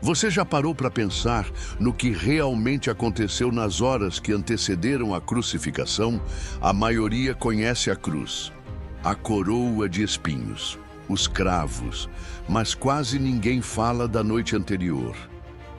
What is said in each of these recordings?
Você já parou para pensar no que realmente aconteceu nas horas que antecederam a crucificação? A maioria conhece a cruz, a coroa de espinhos, os cravos, mas quase ninguém fala da noite anterior,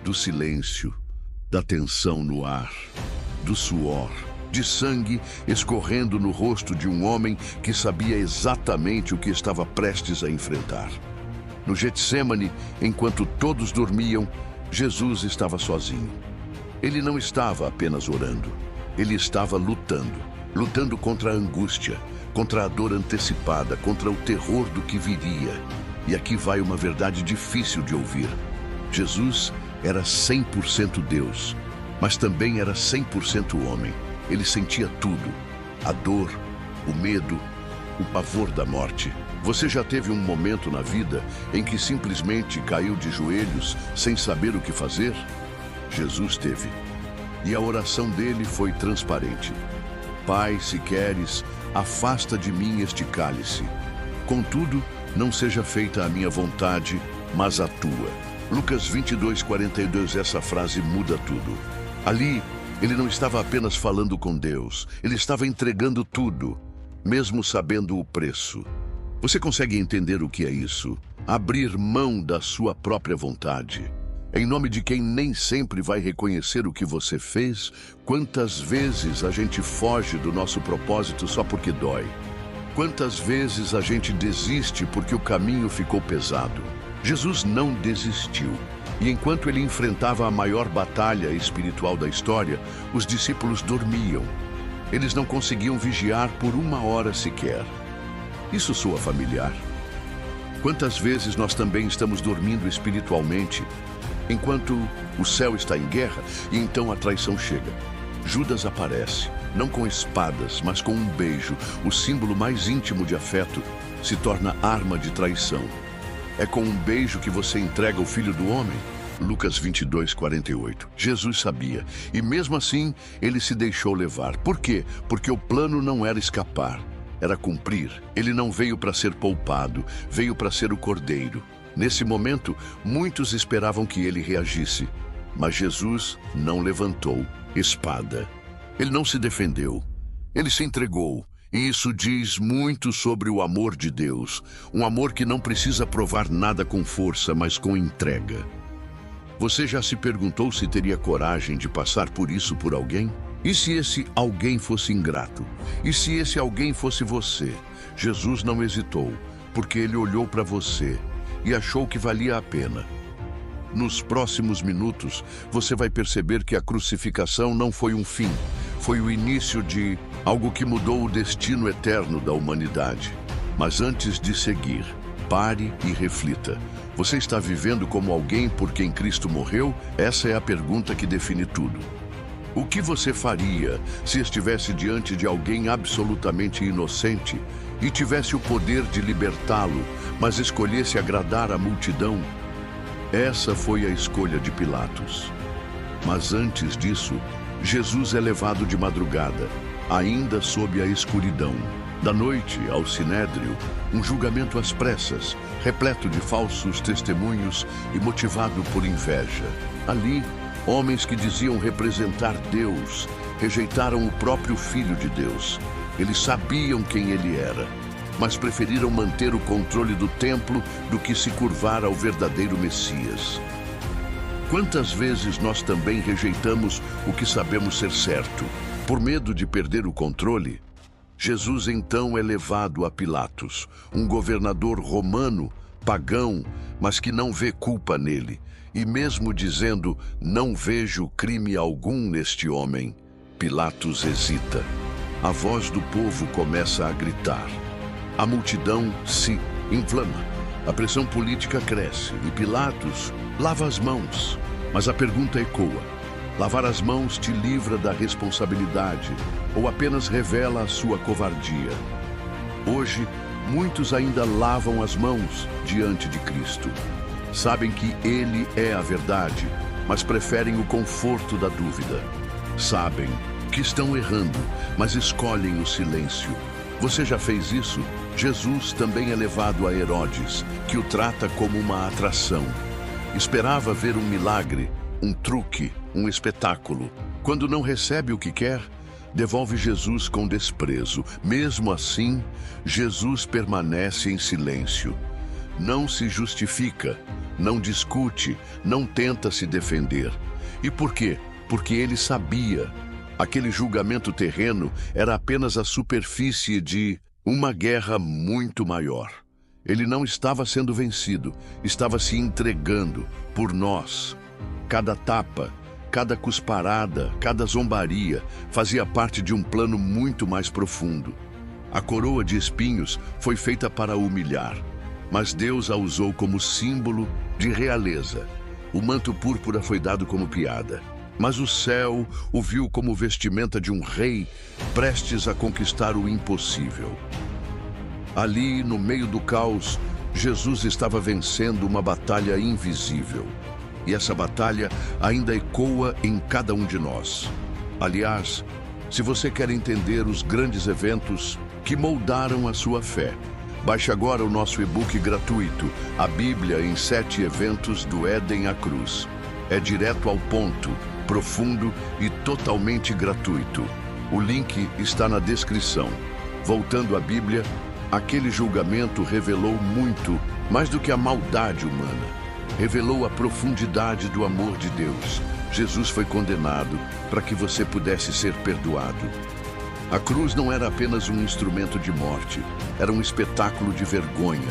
do silêncio, da tensão no ar, do suor, de sangue escorrendo no rosto de um homem que sabia exatamente o que estava prestes a enfrentar. No Getsêmani, enquanto todos dormiam, Jesus estava sozinho. Ele não estava apenas orando. Ele estava lutando contra a angústia, contra a dor antecipada, contra o terror do que viria. E aqui vai uma verdade difícil de ouvir. Jesus era 100% Deus, mas também era 100% homem. Ele sentia tudo: a dor, o medo, o pavor da morte. Você já teve um momento na vida em que simplesmente caiu de joelhos sem saber o que fazer? Jesus teve. E a oração dele foi transparente. Pai, se queres, afasta de mim este cálice. Contudo, não seja feita a minha vontade, mas a tua. Lucas 22:42, essa frase muda tudo. Ali, ele não estava apenas falando com Deus, ele estava entregando tudo, mesmo sabendo o preço. Você consegue entender o que é isso? Abrir mão da sua própria vontade, em nome de quem nem sempre vai reconhecer o que você fez. Quantas vezes a gente foge do nosso propósito só porque dói? Quantas vezes a gente desiste porque o caminho ficou pesado? Jesus não desistiu. E enquanto ele enfrentava a maior batalha espiritual da história, os discípulos dormiam. Eles não conseguiam vigiar por uma hora sequer. Isso soa familiar? Quantas vezes nós também estamos dormindo espiritualmente, enquanto o céu está em guerra e então a traição chega? Judas aparece, não com espadas, mas com um beijo. O símbolo mais íntimo de afeto se torna arma de traição. É com um beijo que você entrega o Filho do Homem? Lucas 22:48. Jesus sabia, e mesmo assim, ele se deixou levar. Por quê? Porque o plano não era escapar, era cumprir. Ele não veio para ser poupado, veio para ser o Cordeiro. Nesse momento, muitos esperavam que ele reagisse, mas Jesus não levantou espada. Ele não se defendeu, ele se entregou. E isso diz muito sobre o amor de Deus, um amor que não precisa provar nada com força, mas com entrega. Você já se perguntou se teria coragem de passar por isso por alguém? E se esse alguém fosse ingrato? E se esse alguém fosse você? Jesus não hesitou, porque ele olhou para você e achou que valia a pena. Nos próximos minutos, você vai perceber que a crucificação não foi um fim, foi o início de algo que mudou o destino eterno da humanidade. Mas antes de seguir, pare e reflita. Você está vivendo como alguém por quem Cristo morreu? Essa é a pergunta que define tudo. O que você faria se estivesse diante de alguém absolutamente inocente e tivesse o poder de libertá-lo, mas escolhesse agradar a multidão? Essa foi a escolha de Pilatos. Mas antes disso, Jesus é levado de madrugada, ainda sob a escuridão. Da noite ao Sinédrio, um julgamento às pressas, repleto de falsos testemunhos e motivado por inveja. Ali, homens que diziam representar Deus, rejeitaram o próprio Filho de Deus. Eles sabiam quem ele era, mas preferiram manter o controle do templo do que se curvar ao verdadeiro Messias. Quantas vezes nós também rejeitamos o que sabemos ser certo, por medo de perder o controle? Jesus então é levado a Pilatos, um governador romano, pagão, mas que não vê culpa nele. E mesmo dizendo, não vejo crime algum neste homem, Pilatos hesita. A voz do povo começa a gritar. A multidão se inflama. A pressão política cresce e Pilatos lava as mãos. Mas a pergunta ecoa. Lavar as mãos te livra da responsabilidade ou apenas revela a sua covardia? Hoje, muitos ainda lavam as mãos diante de Cristo. Sabem que Ele é a verdade, mas preferem o conforto da dúvida. Sabem que estão errando, mas escolhem o silêncio. Você já fez isso? Jesus também é levado a Herodes, que o trata como uma atração. Esperava ver um milagre, um truque, um espetáculo. Quando não recebe o que quer, devolve Jesus com desprezo. Mesmo assim, Jesus permanece em silêncio. Não se justifica, não discute, não tenta se defender. E por quê? Porque ele sabia. Aquele julgamento terreno era apenas a superfície de uma guerra muito maior. Ele não estava sendo vencido, estava se entregando por nós. Cada tapa, cada cusparada, cada zombaria fazia parte de um plano muito mais profundo. A coroa de espinhos foi feita para humilhar, mas Deus a usou como símbolo de realeza. O manto púrpura foi dado como piada, mas o céu o viu como vestimenta de um rei prestes a conquistar o impossível. Ali, no meio do caos, Jesus estava vencendo uma batalha invisível. E essa batalha ainda ecoa em cada um de nós. Aliás, se você quer entender os grandes eventos que moldaram a sua fé, baixe agora o nosso e-book gratuito, A Bíblia em 7 Eventos do Éden à Cruz. É direto ao ponto, profundo e totalmente gratuito. O link está na descrição. Voltando à Bíblia, aquele julgamento revelou muito, mais do que a maldade humana. Revelou a profundidade do amor de Deus. Jesus foi condenado para que você pudesse ser perdoado. A cruz não era apenas um instrumento de morte, era um espetáculo de vergonha.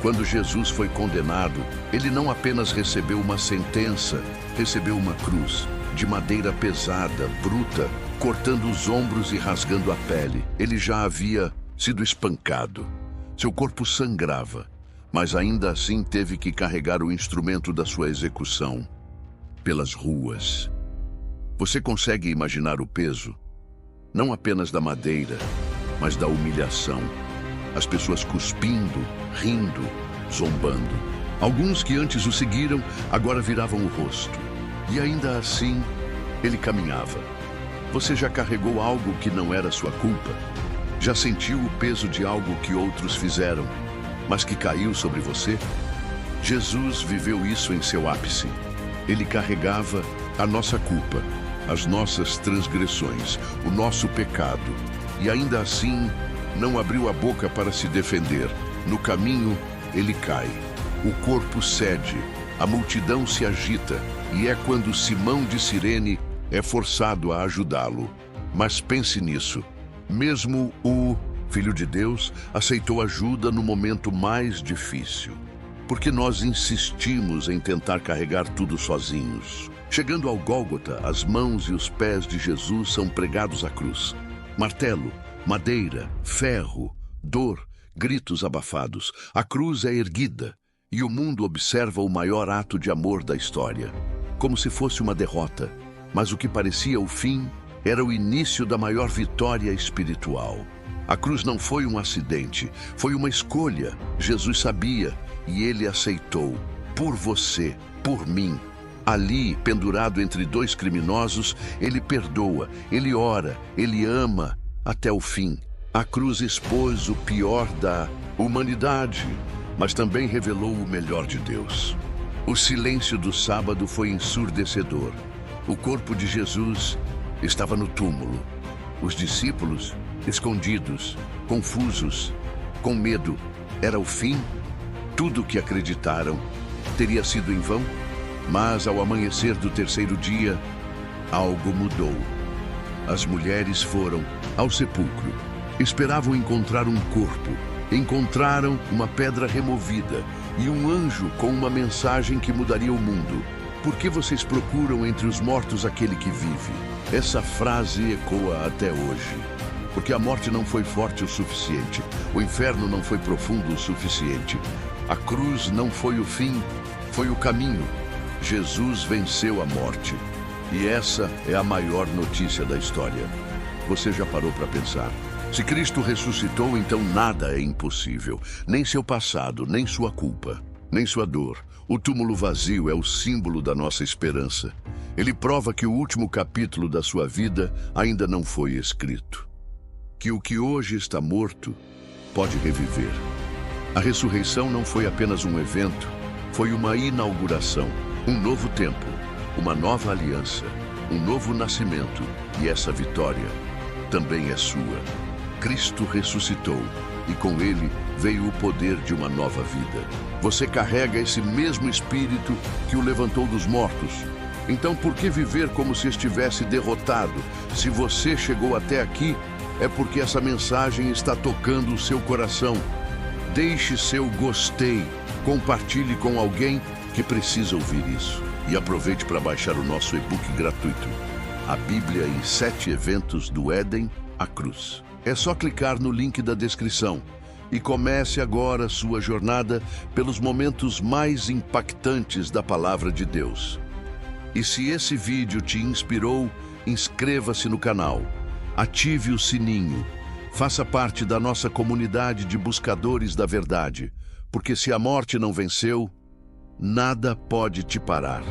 Quando Jesus foi condenado, ele não apenas recebeu uma sentença, recebeu uma cruz de madeira pesada, bruta, cortando os ombros e rasgando a pele. Ele já havia sido espancado. Seu corpo sangrava, mas ainda assim teve que carregar o instrumento da sua execução pelas ruas. Você consegue imaginar o peso? Não apenas da madeira, mas da humilhação. As pessoas cuspindo, rindo, zombando. Alguns que antes o seguiram, agora viravam o rosto. E ainda assim, ele caminhava. Você já carregou algo que não era sua culpa? Já sentiu o peso de algo que outros fizeram, mas que caiu sobre você? Jesus viveu isso em seu ápice. Ele carregava a nossa culpa, as nossas transgressões, o nosso pecado. E ainda assim, não abriu a boca para se defender. No caminho, ele cai. O corpo cede, a multidão se agita, e é quando Simão de Cirene é forçado a ajudá-lo. Mas pense nisso. Mesmo o Filho de Deus aceitou ajuda no momento mais difícil. Porque nós insistimos em tentar carregar tudo sozinhos. Chegando ao Gólgota, as mãos e os pés de Jesus são pregados à cruz. Martelo, madeira, ferro, dor, gritos abafados. A cruz é erguida e o mundo observa o maior ato de amor da história, como se fosse uma derrota. Mas o que parecia o fim era o início da maior vitória espiritual. A cruz não foi um acidente, foi uma escolha. Jesus sabia e ele aceitou. Por você, por mim. Ali, pendurado entre dois criminosos, ele perdoa, ele ora, ele ama até o fim. A cruz expôs o pior da humanidade, mas também revelou o melhor de Deus. O silêncio do sábado foi ensurdecedor. O corpo de Jesus estava no túmulo. Os discípulos, escondidos, confusos, com medo. Era o fim? Tudo o que acreditaram teria sido em vão? Mas ao amanhecer do terceiro dia, algo mudou. As mulheres foram ao sepulcro. Esperavam encontrar um corpo. Encontraram uma pedra removida e um anjo com uma mensagem que mudaria o mundo. Por que vocês procuram entre os mortos aquele que vive? Essa frase ecoa até hoje. Porque a morte não foi forte o suficiente. O inferno não foi profundo o suficiente. A cruz não foi o fim, foi o caminho. Jesus venceu a morte. E essa é a maior notícia da história. Você já parou para pensar? Se Cristo ressuscitou, então nada é impossível. Nem seu passado, nem sua culpa, nem sua dor. O túmulo vazio é o símbolo da nossa esperança. Ele prova que o último capítulo da sua vida ainda não foi escrito. Que o que hoje está morto pode reviver. A ressurreição não foi apenas um evento, foi uma inauguração. Um novo tempo, uma nova aliança, um novo nascimento, e essa vitória também é sua. Cristo ressuscitou e com ele veio o poder de uma nova vida. Você carrega esse mesmo Espírito que o levantou dos mortos. Então por que viver como se estivesse derrotado? Se você chegou até aqui, é porque essa mensagem está tocando o seu coração. Deixe seu gostei, compartilhe com alguém que precisa ouvir isso. E aproveite para baixar o nosso e-book gratuito, A Bíblia em 7 Eventos do Éden à Cruz. É só clicar no link da descrição e comece agora sua jornada pelos momentos mais impactantes da Palavra de Deus. E se esse vídeo te inspirou, inscreva-se no canal, ative o sininho, faça parte da nossa comunidade de buscadores da verdade, porque se a morte não venceu, nada pode te parar.